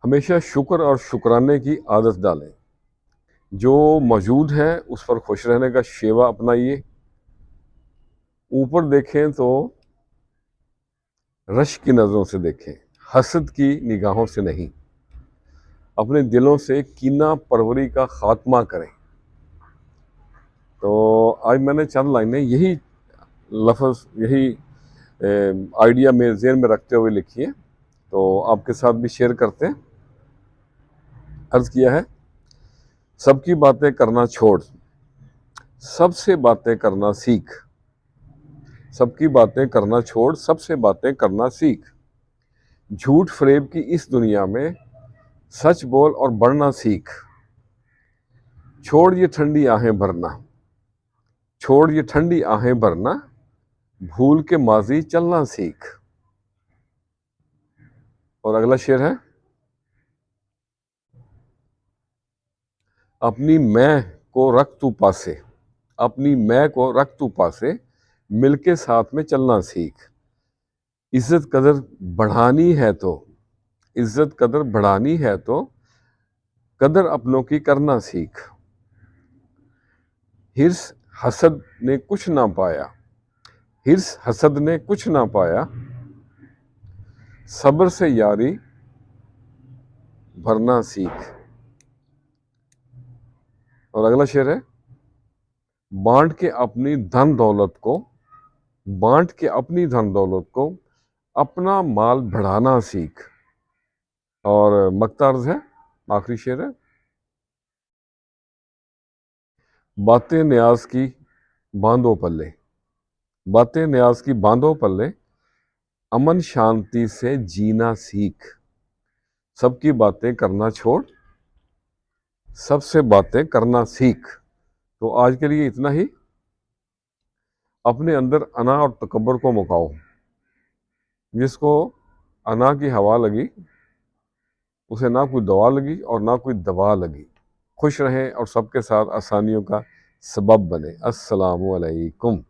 हमेशा शुक्र और शुक्राने की आदत डालें। जो मौजूद है उस पर खुश रहने का शेवा अपनाइए। ऊपर देखें तो रश की नज़रों से देखें, हसद की निगाहों से नहीं। अपने दिलों से कीना परवरी का खात्मा करें। तो आज मैंने चंद लाइनें यही लफ्ज़, यही आइडिया मेरे ज़हन में रखते हुए लिखी है, तो आपके साथ भी शेयर करते हैं। अर्ज़ किया है, सबकी बातें करना छोड़, सबसे बातें करना सीख। सबकी बातें करना छोड़, सबसे बातें करना सीख। झूठ फरेब की इस दुनिया में सच बोल और बढ़ना सीख। छोड़ ये ठंडी आहें भरना, छोड़ ये ठंडी आहें भरना, भूल के माजी चलना सीख। और अगला शेर है, अपनी मैं को रख तू पासे, अपनी मैं को रख तू पासे, मिलके साथ में चलना सीख। इज्जत कदर बढ़ानी है तो, इज्जत कदर बढ़ानी है तो कदर अपनों की करना सीख। हिर्स हसद ने कुछ ना पाया, हिर्स हसद ने कुछ ना पाया, सब्र से यारी भरना सीख। और अगला शेर है, बांट के अपनी धन दौलत को, बांट के अपनी धन दौलत को अपना माल बढ़ाना सीख। और मक्ता अर्ज है, आखिरी शेर है, बातें न्याज की बांधो पल्ले, बातें न्याज की बांधो पल्ले, अमन शांति से जीना सीख। सबकी बातें करना छोड़, सबसे बातें करना सीख। तो आज के लिए इतना ही। अपने अंदर अना और तकब्बर को मुकाओ। जिसको अना की हवा लगी उसे ना कोई दवा लगी और ना कोई दवा लगी। खुश रहें और सबके साथ आसानियों का सबब बने। अस्सलामु अलैकुम।